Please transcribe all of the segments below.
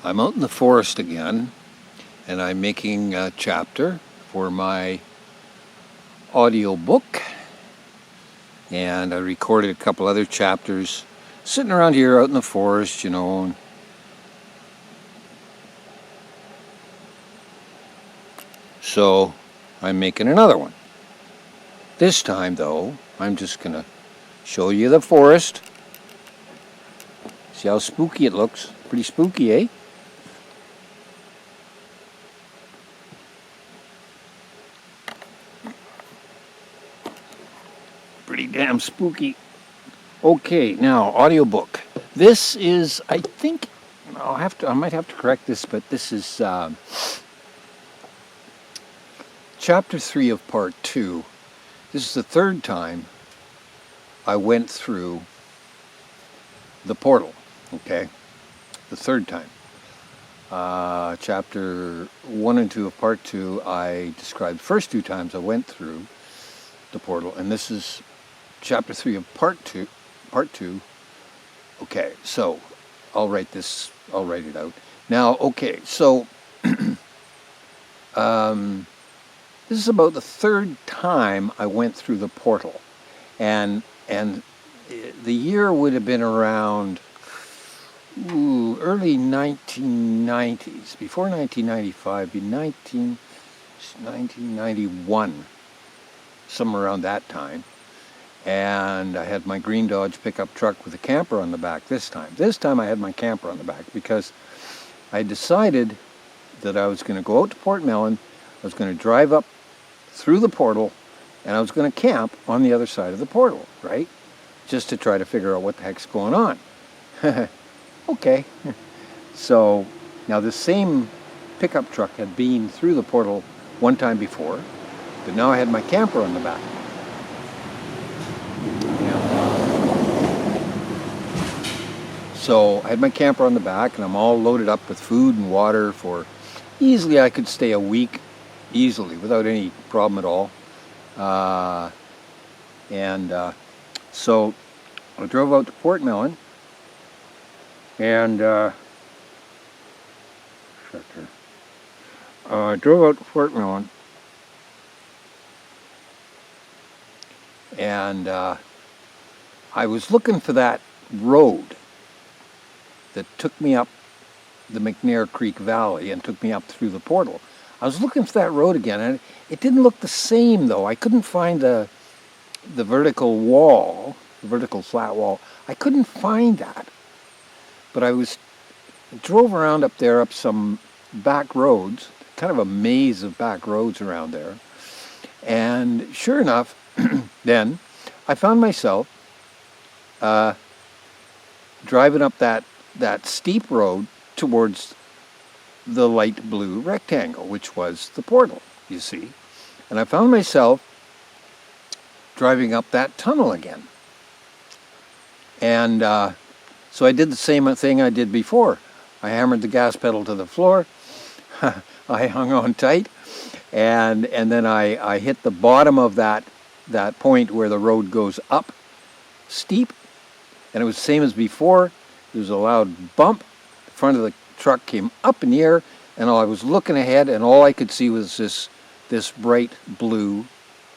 I'm out in the forest again, and I'm making a chapter for my audio book. And I recorded a couple other chapters sitting around here out in the forest, and so I'm making another one. This time, though, I'm just going to show you the forest. See how spooky it looks? Pretty spooky, eh? Pretty damn spooky. Okay, now audiobook. This is, I think, I might have to correct this, but this is chapter 3 of part 2. This is the third time I went through the portal. Okay, the third time. Chapter 1 and 2 of part 2, I described the first 2 times I went through the portal, and this is chapter 3 of part 2. Okay, so I'll write it out. Now, okay, so this is about the third time I went through the portal, and the year would have been around early 1990s, before 1995, be 1991, somewhere around that time. And I had my green Dodge pickup truck with a camper on the back this time. This time I had my camper on the back because I decided that I was going to go out to Port Mellon, I was going to drive up through the portal, and I was going to camp on the other side of the portal, right? Just to try to figure out what the heck's going on. Okay. So now the same pickup truck had been through the portal one time before, but now I had my camper on the back. So I had my camper on the back, and I'm all loaded up with food and water for easily I could stay a week easily without any problem at all. So I drove out to Port Mellon, and I drove out to Port Mellon, and I was looking for that road that took me up the McNair Creek Valley and took me up through the portal. I was looking for that road again, and it didn't look the same, though. I couldn't find the vertical wall, the vertical flat wall. I couldn't find that. But I drove around up there, up some back roads, kind of a maze of back roads around there. And sure enough, then I found myself driving up that steep road towards the light blue rectangle, which was the portal, you see. And I found myself driving up that tunnel again. And so I did the same thing I did before. I hammered the gas pedal to the floor. I hung on tight. And then I hit the bottom of that point where the road goes up steep. And it was the same as before. There was a loud bump. The front of the truck came up in the air, and I was looking ahead, and all I could see was this bright blue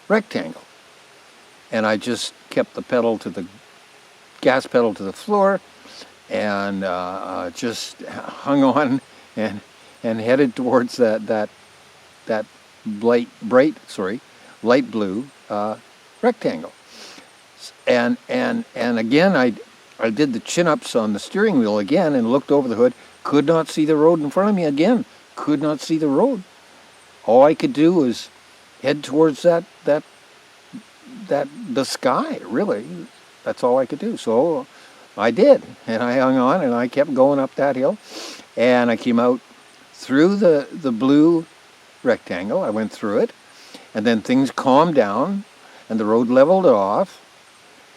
rectangle. And I just kept the gas pedal to the floor, and just hung on and headed towards that light blue rectangle. And again, I did the chin-ups on the steering wheel again and looked over the hood. Could not see the road in front of me again. Could not see the road. All I could do was head towards the sky, really. That's all I could do. So I did. And I hung on, and I kept going up that hill. And I came out through the blue rectangle. I went through it. And then things calmed down, and the road leveled off.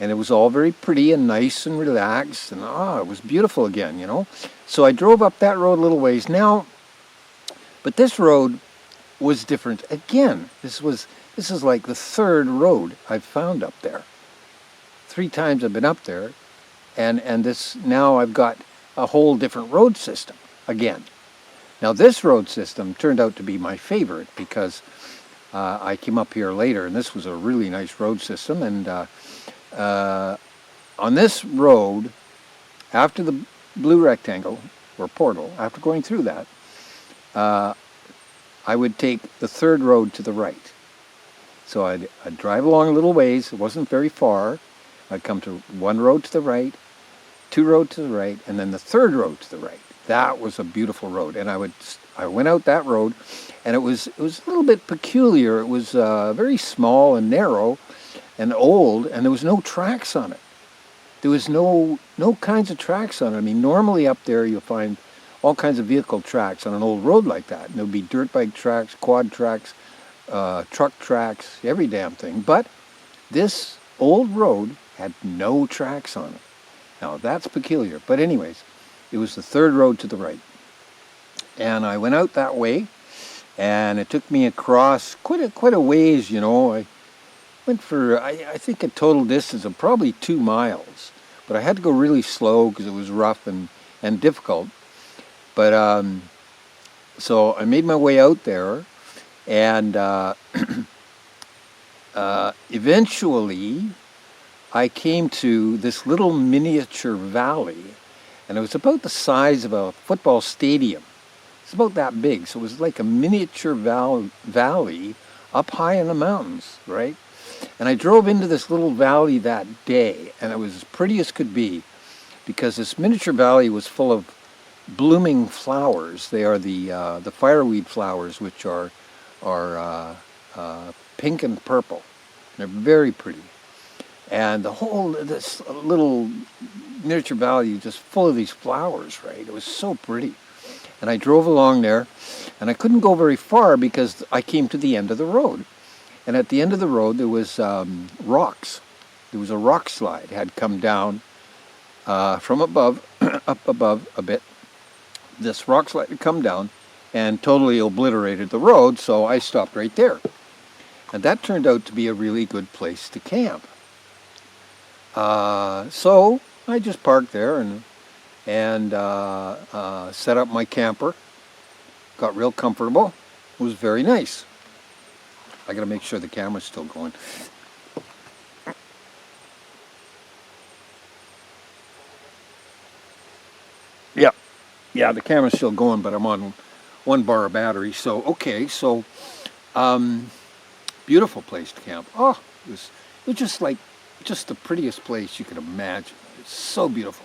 And it was all very pretty and nice and relaxed, and it was beautiful again, So I drove up that road a little ways now, but this road was different again. This is like the third road I've found up there. 3 times I've been up there, and this now I've got a whole different road system. again. Now this road system turned out to be my favorite because I came up here later, and this was a really nice road system. And on this road, after the blue rectangle or portal, after going through that, I would take the third road to the right. So I'd drive along a little ways. It wasn't very far. I'd come to one road to the right, two roads to the right, and then the third road to the right. That was a beautiful road, and I went out that road, and it was a little bit peculiar. It was very small and narrow, and old, and there was no tracks on it. There was no kinds of tracks on it. I mean, normally up there you'll find all kinds of vehicle tracks on an old road like that. And there'll be dirt bike tracks, quad tracks, truck tracks, every damn thing. But this old road had no tracks on it. Now that's peculiar. But anyways, it was the third road to the right. And I went out that way, and it took me across quite a ways, you know. I went for, I think, a total distance of probably 2 miles. But I had to go really slow because it was rough and difficult. But so I made my way out there, and eventually I came to this little miniature valley, and it was about the size of a football stadium. It's about that big, so it was like a miniature valley up high in the mountains, right? And I drove into this little valley that day, and it was as pretty as could be, because this miniature valley was full of blooming flowers. They are the fireweed flowers, which are pink and purple. They're very pretty. And this little miniature valley just full of these flowers, right? It was so pretty. And I drove along there, and I couldn't go very far because I came to the end of the road. And at the end of the road, there was rocks. There was a rock slide had come down from above, up above a bit. This rock slide had come down and totally obliterated the road, so I stopped right there. And that turned out to be a really good place to camp. So I just parked there and set up my camper. Got real comfortable. It was very nice. I gotta make sure the camera's still going. Yeah, the camera's still going, but I'm on 1 bar of battery. So okay, so beautiful place to camp. Oh, it was just the prettiest place you could imagine. It's so beautiful.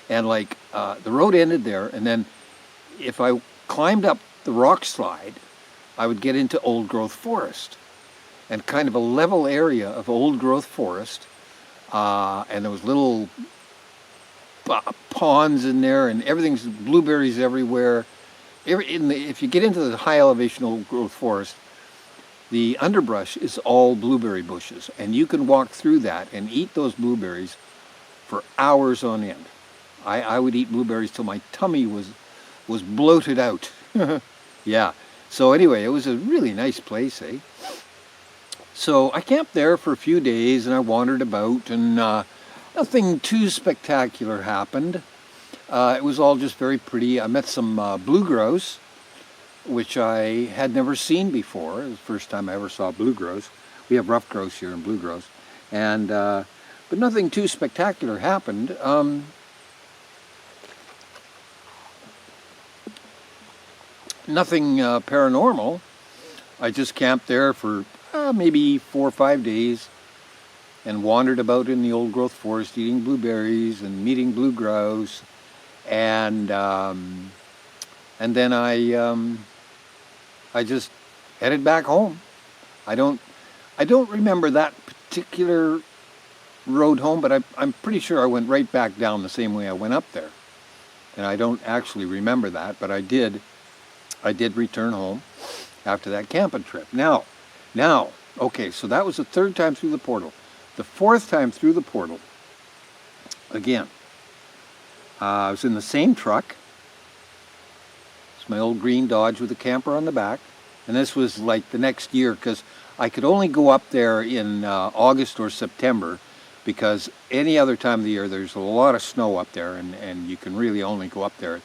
And like the road ended there, and then if I climbed up the rock slide, I would get into old growth forest, and kind of a level area of old growth forest, and there was little ponds in there, and everything's blueberries everywhere. If you get into the high elevation old growth forest, the underbrush is all blueberry bushes, and you can walk through that and eat those blueberries for hours on end. I would eat blueberries till my tummy was bloated out. Yeah. So anyway, it was a really nice place, eh? So I camped there for a few days, and I wandered about, and nothing too spectacular happened. It was all just very pretty. I met some blue grouse, which I had never seen before. It was the first time I ever saw blue grouse. We have rough grouse here and blue grouse, and but nothing too spectacular happened. Nothing paranormal. I just camped there for maybe 4 or 5 days, and wandered about in the old growth forest, eating blueberries and meeting blue grouse, and then I just headed back home. I don't remember that particular road home, but I'm pretty sure I went right back down the same way I went up there, and I don't actually remember that, but I did return home after that camping trip. Now, okay, so that was the 3rd time through the portal. The 4th time through the portal, again, I was in the same truck. It's my old green Dodge with a camper on the back. And this was like the next year, because I could only go up there in August or September, because any other time of the year there's a lot of snow up there, and you can really only go up there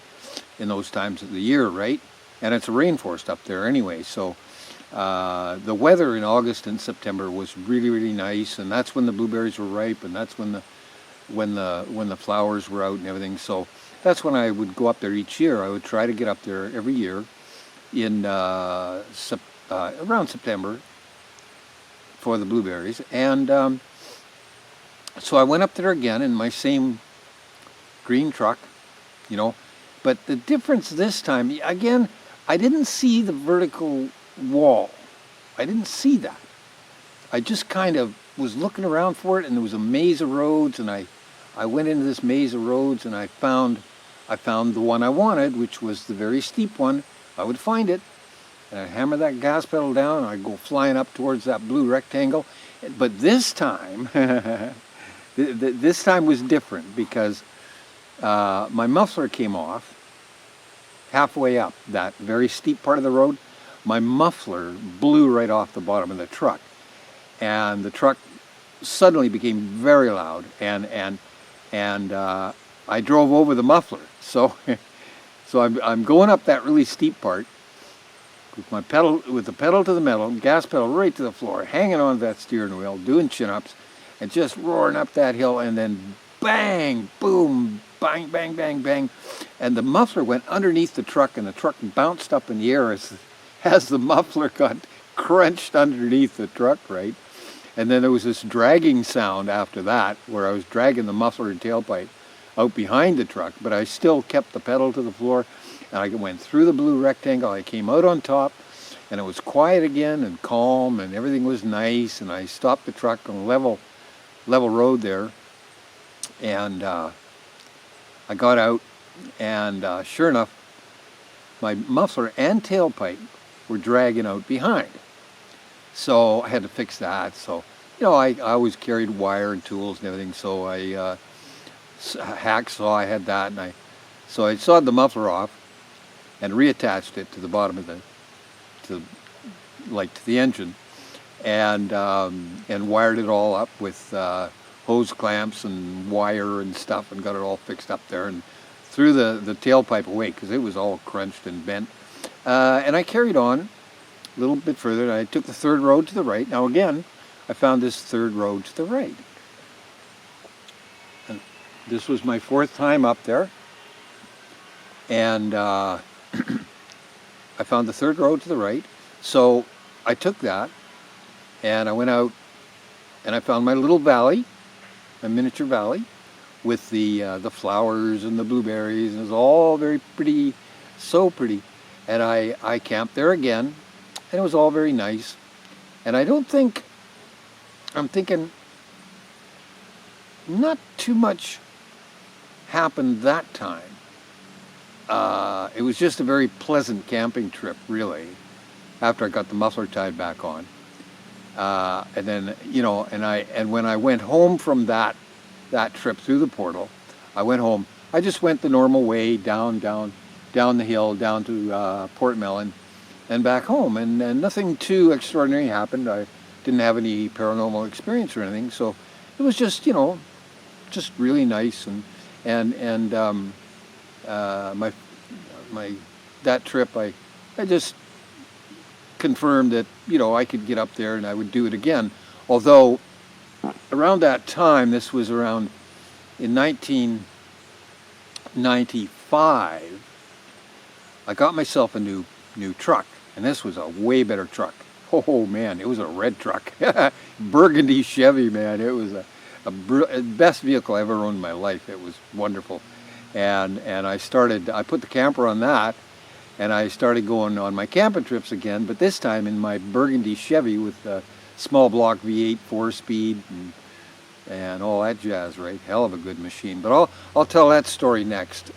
in those times of the year, right? And it's a rainforest up there anyway, so the weather in August and September was really, really nice, and that's when the blueberries were ripe, and that's when the flowers were out and everything. So that's when I would go up there each year. I would try to get up there every year in around September for the blueberries, and so I went up there again in my same green truck, you know. But the difference this time, again, I didn't see the vertical wall. I didn't see that. I just kind of was looking around for it, and there was a maze of roads, and I went into this maze of roads, and I found the one I wanted, which was the very steep one. I would find it, and I'd hammer that gas pedal down, and I'd go flying up towards that blue rectangle. But this time, this time was different, because my muffler came off halfway up that very steep part of the road. My muffler blew right off the bottom of the truck, and the truck suddenly became very loud, and I drove over the muffler. So so I'm going up that really steep part with the pedal to the metal, gas pedal right to the floor, hanging on that steering wheel, doing chin-ups, and just roaring up that hill, and then bang, boom, bang, bang, bang, bang, and the muffler went underneath the truck, and the truck bounced up in the air as the muffler got crunched underneath the truck, right? And then there was this dragging sound after that, where I was dragging the muffler and tailpipe out behind the truck, but I still kept the pedal to the floor, and I went through the blue rectangle. I came out on top, and it was quiet again and calm, and everything was nice, and I stopped the truck on a level road there, and I got out, and sure enough, my muffler and tailpipe were dragging out behind. So I had to fix that. So, you know, I always carried wire and tools and everything, so I hacksaw, I had that, and so I sawed the muffler off and reattached it to the bottom of to the engine, and wired it all up with hose clamps and wire and stuff, and got it all fixed up there, and threw the tailpipe away because it was all crunched and bent. And I carried on a little bit further, and I took the third road to the right. Now again, I found this third road to the right. And this was my fourth time up there, and I found the third road to the right. So I took that, and I went out, and I found my little valley, my miniature valley, with the flowers and the blueberries, and it was all very pretty, so pretty. And I camped there again, and it was all very nice. And I'm thinking not too much happened that time. It was just a very pleasant camping trip, really, after I got the muffler tied back on. And then, you know, and when I went home from that trip through the portal, I went home. I just went the normal way down the hill, down to Portmelon, and back home. And nothing too extraordinary happened. I didn't have any paranormal experience or anything. So it was just, you know, just really nice. And that trip, I just confirmed that, you know, I could get up there and I would do it again. Although around that time, this was around in 1995, I got myself a new truck, and this was a way better truck. Oh man, it was a red truck, burgundy Chevy, man. It was a best vehicle I ever owned in my life. It was wonderful, and I put the camper on that, and I started going on my camping trips again, but this time in my burgundy Chevy with a small block V8 4-speed and all that jazz, right? Hell of a good machine. But I'll tell that story next.